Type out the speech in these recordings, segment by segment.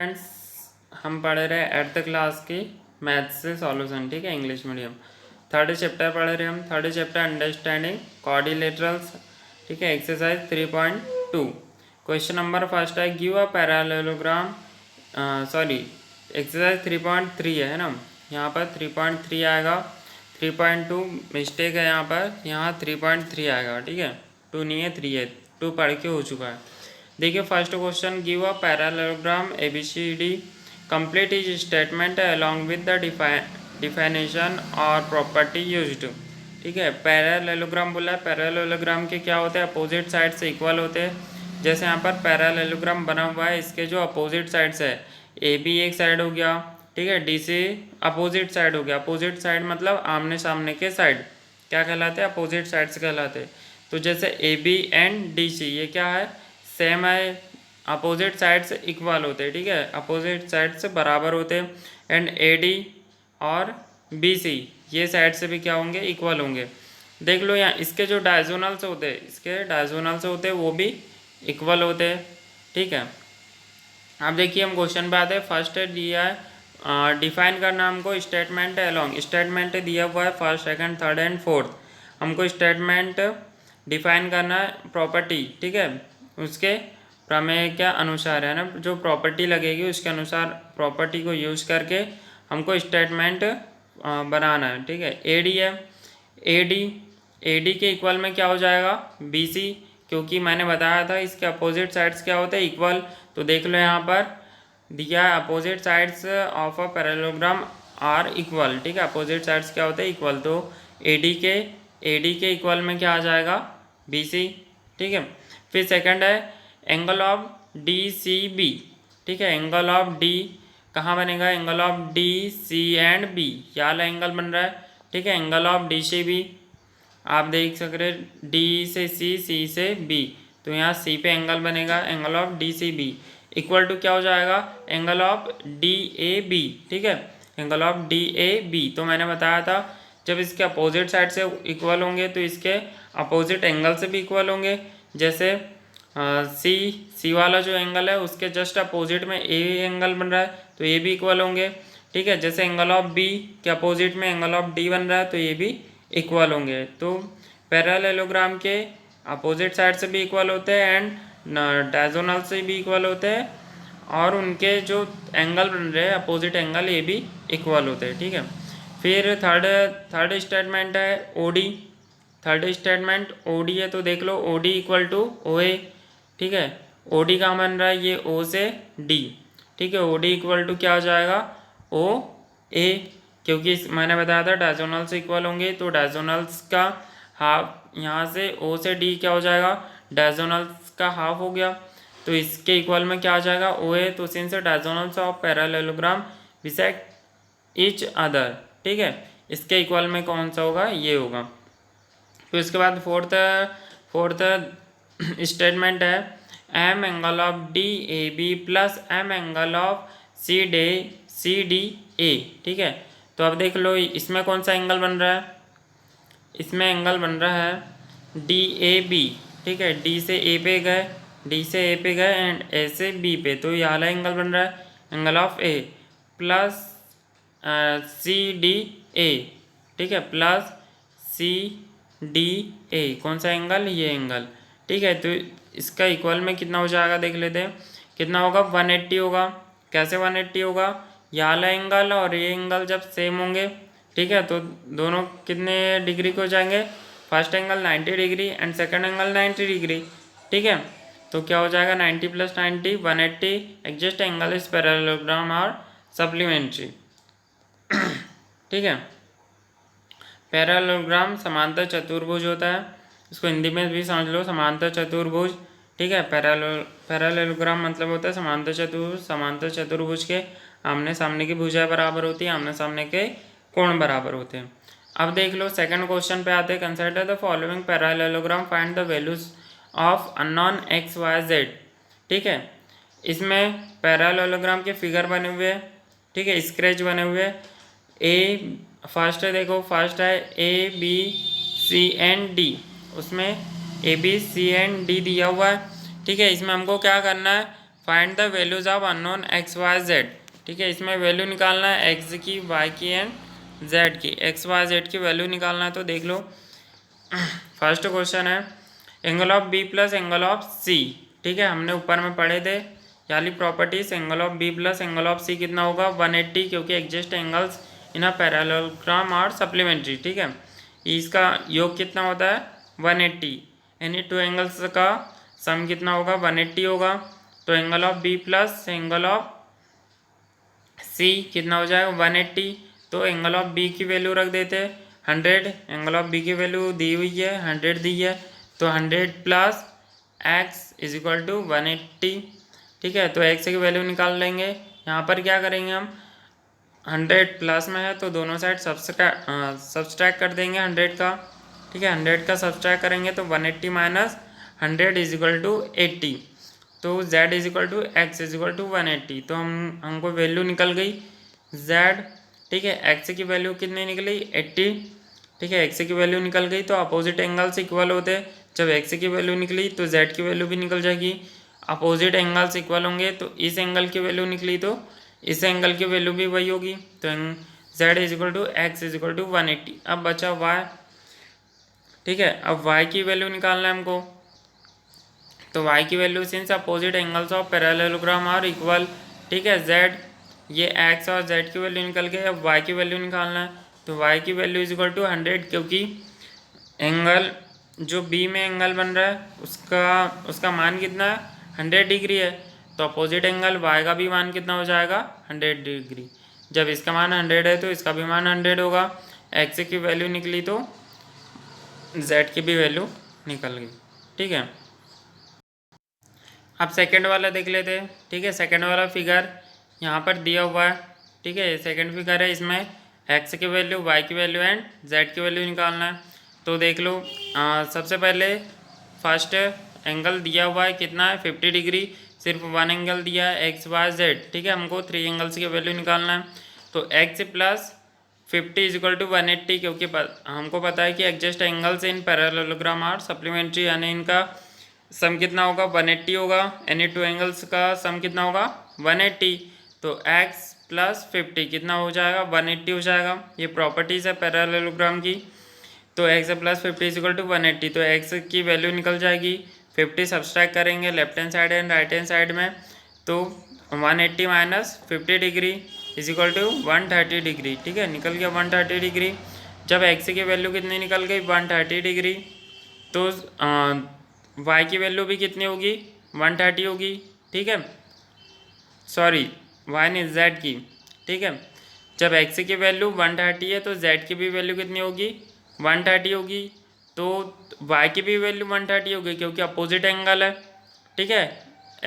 Friends, हम पढ़ रहे हैं 8th क्लास की मैथ्स से सॉल्यूशन। ठीक है, इंग्लिश मीडियम थर्ड चैप्टर पढ़ रहे हैं हम। Third chapter understanding quadrilaterals. ठीक है, एक्सरसाइज 3.2। क्वेश्चन नंबर फर्स्ट है, give a parallelogram. Sorry, exercise 3.3 है ना, यहाँ पर 3.3 आएगा। 3.2 मिस्टेक है यहाँ 3.3 आएगा। ठीक है, 2 नहीं है 3 है, 2 पढ़ के हो चुका है। देखिए first question, give a parallelogram ABCD, complete is statement along with the definition और प्रॉपर्टी यूज्ड। ठीक है, पैरेललोग्राम बोला है। पैरेललोग्राम के क्या होते हैं? अपोजिट साइड से इक्वल होते हैं। जैसे यहाँ पर पैरेललोग्राम बना हुआ है, इसके जो अपोजिट साइड्स है, AB एक साइड हो गया, ठीक है, DC अपोजिट साइड हो गया। अपोजिट साइड मतलब आमने सामने के साइड क्या कहलाते हैं? अपोजिट साइड्स कहलाते हैं। तो जैसे AB एंड DC ये क्या है? सेम है, अपोजिट साइड्स इक्वल होते हैं। ठीक है, अपोजिट साइड से बराबर होते हैं। एंड AD और BC ये साइड से भी क्या होंगे? इक्वल होंगे। देख लो यहाँ इसके जो डायगोनल्स होते हैं, इसके डायगोनल्स होते हैं वो भी इक्वल होते हैं। ठीक है, अब देखिए हम क्वेश्चन पे आते हैं। फर्स्ट दिया है डिफाइन करना हमको स्टेटमेंट अलोंग। स्टेटमेंट दिया हुआ है first, second, third and fourth. हमको स्टेटमेंट डिफाइन करना है प्रॉपर्टी। ठीक है, उसके प्रमेय के अनुसार है ना, जो प्रॉपर्टी लगेगी उसके अनुसार प्रॉपर्टी को यूज करके हमको स्टेटमेंट बनाना है। ठीक है, AD है, AD के इक्वल में क्या हो जाएगा? BC, क्योंकि मैंने बताया था इसके अपोजिट साइड्स क्या होते हैं? इक्वल। तो देख लो यहाँ पर दिया है opposite sides of a parallelogram are equal. ठीक है, अपोजिट साइड्स क्या होते हैं? इक्वल। तो AD के इक्वल में क्या आ जाएगा? BC। ठीक है, फिर सेकंड है एंगल ऑफ DCB। ठीक है, एंगल ऑफ D कहाँ बनेगा? Angle of DC and B, क्या वाला एंगल बन रहा है? ठीक है, एंगल ऑफ DCB आप देख सक रहे, D से C, C से B, तो यहाँ C पे एंगल बनेगा, angle of DCB equal to क्या हो जाएगा? Angle of DAB। ठीक है, एंगल ऑफ DAB तो मैंने बताया था जब इसके अपोजिट साइड से इक्वल होंगे तो इसके अपोजिट एंगल से भी इक्वल होंगे। जैसे सी वाला जो एंगल है उसके जस्ट अपोजिट में ए एंगल बन रहा है तो ये भी इक्वल होंगे। ठीक है, जैसे एंगल ऑफ बी के अपोजिट में एंगल ऑफ डी बन रहा है तो ये भी इक्वल होंगे। तो पैरेललोग्राम के अपोजिट साइड से भी इक्वल होते हैं एंड डायगोनल से भी इक्वल होते हैं, और उनके जो एंगल बन रहे हैं अपोजिट एंगल ये भी इक्वल होते हैं। ठीक है, फिर थर्ड स्टेटमेंट है OD। थर्ड स्टेटमेंट OD है, तो देख लो OD इक्वल टू OA। ठीक है, OD कहाँ बन रहा है? ये O से D। ठीक है, OD इक्वल टू क्या हो जाएगा? OA, क्योंकि मैंने बताया था डायगोनल से इक्वल होंगे, तो डायगोनल्स का हाफ यहाँ से O से D क्या हो जाएगा? डायगोनल्स का हाफ हो गया, तो इसके इक्वल में क्या आ जाएगा? OA। तो since diagonals of parallelogram bisect each other. ठीक है, इसके इक्वल में कौन सा होगा? ये होगा। तो इसके बाद फोर्थ स्टेटमेंट है M angle of DAB plus M angle of CDA। ठीक है, तो अब देख लो इसमें कौन सा एंगल बन रहा है? इसमें एंगल बन रहा है DAB। ठीक है, D से A पे गए एंड A से B पे, तो ये वाला एंगल बन रहा है angle of A plus CDA। ठीक है, प्लस CDA कौन सा एंगल? ये एंगल। ठीक है, तो इसका इक्वल में कितना हो जाएगा देख लेते हैं। कितना होगा? 180 होगा। कैसे 180 होगा? ये वाला एंगल और ये एंगल जब सेम होंगे, ठीक है, तो दोनों कितने डिग्री के हो जाएंगे? First angle 90 degree and second angle 90 degree. ठीक है, तो क्या हो जाएगा? 90 plus 90 180। Exhaust angle is parallelogram और सप्लीमेंट्री। ठीक है, पैरेललोग्राम समांतर चतुर्भुज होता है, इसको हिंदी में भी समझ लो, समांतर चतुर्भुज। ठीक है, पैरेललोग्राम मतलब होता है समांतर चतुर्भुज। समांतर चतुर्भुज के आमने सामने की भुजाएं बराबर होती है, आमने सामने के कोण बराबर होते हैं। अब देख लो सेकंड क्वेश्चन पे आते हैं। Consider the following parallelogram, find the values of unknown x y z। ठीक है, इसमें पैरेललोग्राम के फिगर बने हुए हैं। ठीक है, स्केच बने हुए हैं। फर्स्ट है, देखो फर्स्ट है ABCD, उसमें ABCD दिया हुआ है। ठीक है, इसमें हमको क्या करना है? Find the values of unknown x Y z. ठीक है, इसमें वैल्यू निकालना है एक्स की, वाई की एंड जेड की। एक्स वाई जेड की वैल्यू निकालना है, तो देख लो फर्स्ट क्वेश्चन है angle of B plus angle of C. ठीक है, हमने ऊपर में पढ़े थे याली properties, angle of B plus angle of C कितना होगा 180, क्योंकि exist angles in a parallelogram और सप्लीमेंट्री। ठीक है, इसका योग कितना होता है 180, यानी टू एंगल्स का सम कितना होगा 180 होगा। तो angle of B plus angle of C कितना हो जाएगा 180। तो एंगल ऑफ बी की वैल्यू रख देते हैं 100, एंगल ऑफ बी की वैल्यू दी हुई है 100 दी है, तो 100 plus x is equal to 180। ठीक है, तो एक्स की वैल्यू निकाल लेंगे। यहाँ पर क्या करेंगे हम 100 प्लस में है तो दोनों साइड सब्सट्रैक्ट कर देंगे 100 का। ठीक है, 100 का सब्सट्रैक्ट करेंगे तो 180 माइनस 100 इज इक्वल टू 80। तो z is equal to x is equal to 180। तो हमको वैल्यू निकल गई z। ठीक है, x की वैल्यू कितनी निकली 80। ठीक है, x की वैल्यू निकल गई, तो अपोजिट एंगल्स इक्वल होते हैं। जब x की वैल्यू निकली तो z की वैल्यू भी निकल जाएगी। अपोजिट एंगल्स इक्वल होंगे, तो इस एंगल की वैल्यू निकली तो इस एंगल की वैल्यू भी वही होगी। तो z is equal to x is equal to 180। अब बचा y। ठीक है, अब y की वैल्यू निकालना है हमको, तो y की value since opposite angles of parallelogram are equal. ठीक है, z ये x और z की वैल्यू निकल गई। अब y की वैल्यू निकालना है, तो y की वैल्यू इज इक्वल टू 100, क्योंकि एंगल जो b में एंगल बन रहा है उसका मान कितना है 100 डिग्री है। तो अपोजिट एंगल y का भी मान कितना हो जाएगा 100 डिग्री। जब इसका मान 100 है तो इसका भी मान 100 होगा। x की वैल्यू निकली तो z की भी वैल्यू निकल गई। ठीक है, अब सेकंड वाला देख लेते हैं। ठीक है, सेकंड वाला फिगर यहाँ पर दिया हुआ है। ठीक है, सेकंड फिगर है, इसमें x की वैल्यू, y की वैल्यू एंड z की वैल्यू निकालना है। तो देख लो सबसे पहले फर्स्ट एंगल दिया हुआ है कितना है 50 डिग्री, सिर्फ वन एंगल दिया है एक्स वाई जेड। ठीक है, हमको 3 एंगल्स की वैल्यू निकालना है। तो x plus 50 is equal to 180, क्योंकि हमको पता है कि adjacent angles in parallelogram are supplementary, यानी इनका सम कितना होगा 180 होगा। यानी टू एंगल्स का सम कितना होगा 180। तो x प्लस 50 कितना हो जाएगा 180 हो जाएगा। ये प्रॉपर्टीज़ है पैरेललोग्राम की। तो x plus 50 is equal to 180, तो x की वैल्यू निकल जाएगी 50 सब्सट्रैक्ट करेंगे left hand side and right hand side में, तो 180 minus 50 degree is equal to 130 degree. ठीक है, निकल गया 130 डिग्री। जब x की वैल्यू कितनी निकल गई 130 डिग्री, तो y की वैल्यू भी कितनी होगी 130 होगी। ठीक है, सॉरी y ने z की। ठीक है, जब x की वैल्यू 130 है तो z की भी वैल्यू कितनी होगी 130 होगी। तो y की भी वैल्यू 130 होगी, क्योंकि अपोजिट एंगल है। ठीक है,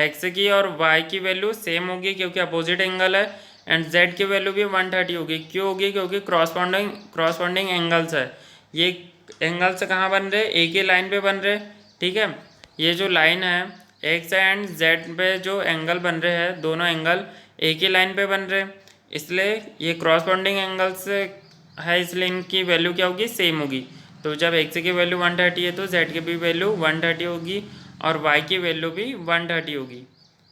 x की और y की वैल्यू सेम होगी क्योंकि अपोजिट एंगल है। एंड z की वैल्यू भी 130 होगी। क्यों होगी? क्योंकि क्रॉसपॉन्डिंग एंगल्स है। ये एंगल्स कहाँ बन रहे, एक ही लाइन पे बन रहे। ठीक है, ये जो लाइन है x एंड z पे जो एंगल बन रहे हैं, दोनों एंगल एक ही लाइन पे बन रहे, इसलिए ये क्रॉसपॉन्डिंग एंगल्स है, इसलिए इनकी वैल्यू क्या होगी सेम होगी। तो जब x की वैल्यू 130 है तो z की भी वैल्यू 130 होगी और y की वैल्यू भी 130 होगी।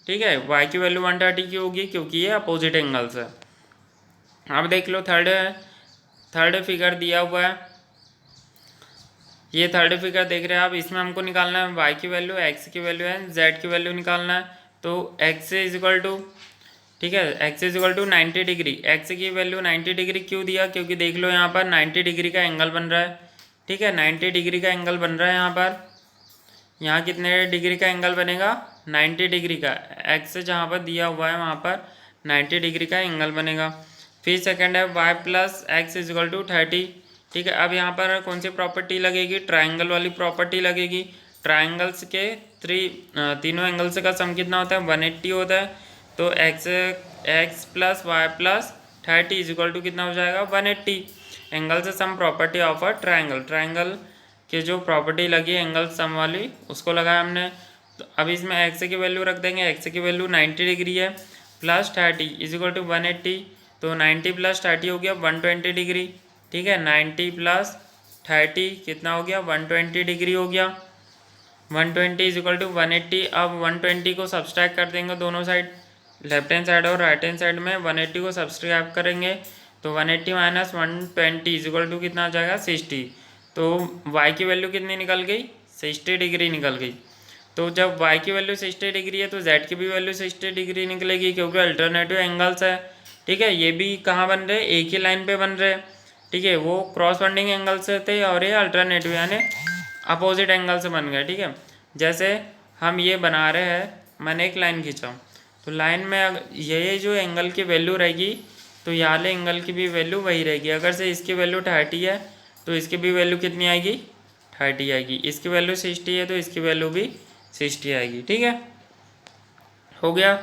ठीक है, y की वैल्यू 130 की होगी क्योंकि ये अपोजिट एंगल्स है। अब देख लो थर्ड फिगर दिया हुआ है। ये थर्ड फिगर देख रहे हैं आप, इसमें हमको निकालना है y की वैल्यू, x की वैल्यू है, z की वैल्यू निकालना है। तो x इज इक्वल टू, ठीक है, x is equal to 90 degree. x की वैल्यू 90 डिग्री क्यों दिया? क्योंकि देख लो यहाँ पर 90 डिग्री का एंगल बन रहा है। ठीक है, 90 डिग्री का एंगल बन रहा है यहाँ पर। यहाँ कितने डिग्री का एंगल बनेगा 90 डिग्री का। x जहाँ पर दिया हुआ है वहाँ पर 90 डिग्री का एंगल बनेगा। फिर सेकंड है y plus x is equal to 30। ठीक है, अब यहाँ पर कौन सी प्रॉपर्टी लगेगी? ट्राइंगल वाली प्रॉपर्टी लगेगी। ट्राइंगल्स के तीनों एंगल्स का सम कितना होता है 180 होता है। तो x plus y plus 30 is equal to कितना हो जाएगा 180। एंगल से sum property of a triangle की जो प्रॉपर्टी लगी एंगल सम वाली उसको लगाया हमने। तो अब इसमें x की वैल्यू रख देंगे। x की वैल्यू 90 डिग्री है, प्लस 30 इज इक्वल टू 180। तो 90 प्लस 30 हो गया 120 डिग्री। ठीक है, 90 प्लस 30 कितना हो गया 120 डिग्री हो गया। 120 इज इक्वल टू 180। अब 120 को सब्सट्रैक्ट कर देंगे दोनों साइड, लेफ्ट हैंड साइड और राइट हैंड साइड में 180 को सब्सट्रैक्ट करेंगे तो 180 माइनस 120 इज इक्वल टू कितना आ जाएगा 60। तो y की वैल्यू कितनी निकल गई 60 डिग्री निकल गई। तो जब y की वैल्यू 60 डिग्री है तो z की भी वैल्यू 60 डिग्री निकलेगी क्योंकि अल्टरनेटिव एंगल्स है। ठीक है, ये भी कहाँ बन रहे एक ही लाइन पे बन रहे। ठीक है, वो क्रॉसबॉन्डिंग एंगल से थे और ये अल्टरनेटिव यानी अपोजिट एंगल से बन गए। ठीक है, जैसे हम ये बना रहे हैं, मैंने एक लाइन खींचा तो लाइन में ये जो एंगल की वैल्यू रहेगी तो यहाँ वाले एंगल की भी वैल्यू वही रहेगी। अगर से इसकी वैल्यू 30 है तो इसकी भी वैल्यू कितनी आएगी 30 आएगी। इसकी वैल्यू 60 है तो इसकी वैल्यू भी 60 आएगी। ठीक है, हो गया।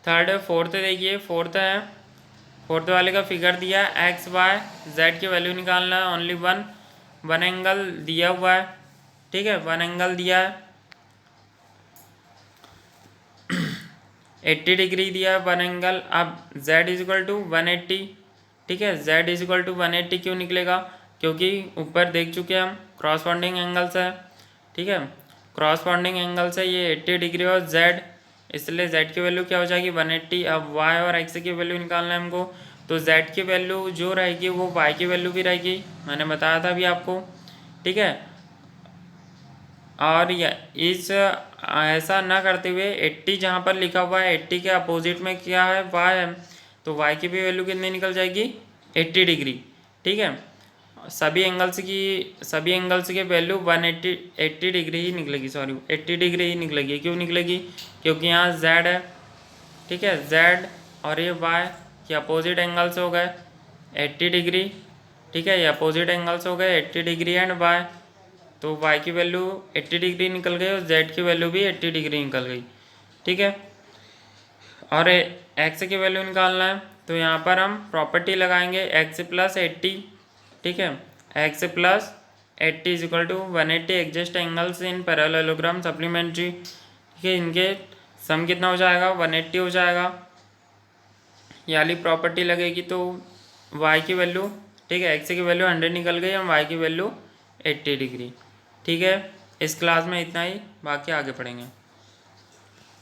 थर्ड फोर्थ देखिए, फोर्थ वाले का फिगर दिया एक्स वाई जेड की वैल्यू निकालना है। ओनली वन एंगल दिया हुआ है। ठीक है, वन एंगल दिया है 80 डिग्री दिया है वन एंगल। अब z इज इक्वल टू 180। ठीक है, z इज इक्वल टू 180 क्यों निकलेगा क्योंकि ऊपर देख चुके हम क्रॉसबॉन्डिंग एंगल्स है। ठीक है, क्रॉसबॉन्डिंग एंगल से ये 80 डिग्री और z, इसलिए z की वैल्यू क्या हो जाएगी 180। अब y और x की वैल्यू निकालना है हमको तो z की वैल्यू जो रहेगी वो y की वैल्यू भी रहेगी, मैंने बताया था अभी आपको। ठीक है, और इस ऐसा ना करते हुए 80 जहाँ पर लिखा हुआ है 80 के अपोजिट में क्या है y है तो y की भी वैल्यू कितनी निकल जाएगी 80 डिग्री। ठीक है, सभी एंगल्स की वैल्यू 80 डिग्री ही निकलेगी, 80 डिग्री ही निकलेगी। क्यों निकलेगी क्योंकि यहाँ z है। ठीक है, z और ये y के अपोजिट एंगल्स हो गए 80 डिग्री। ठीक है, ये अपोजिट एंगल्स हो गए 80 डिग्री एंड y, तो y की वैल्यू 80 डिग्री निकल गई और z की वैल्यू भी 80 डिग्री निकल गई। ठीक है, और x की वैल्यू निकालना है तो यहाँ पर हम प्रॉपर्टी लगाएंगे x प्लस 80। ठीक है, x plus 80 is equal to 180 adjacent angles in parallelogram supplementary. ठीक है, इनके सम कितना हो जाएगा 180 हो जाएगा। ये वाली प्रॉपर्टी लगेगी तो y की वैल्यू, ठीक है, x की वैल्यू 100 निकल गई और y की वैल्यू 80 डिग्री। ठीक है, इस क्लास में इतना ही, बाकी आगे पढ़ेंगे।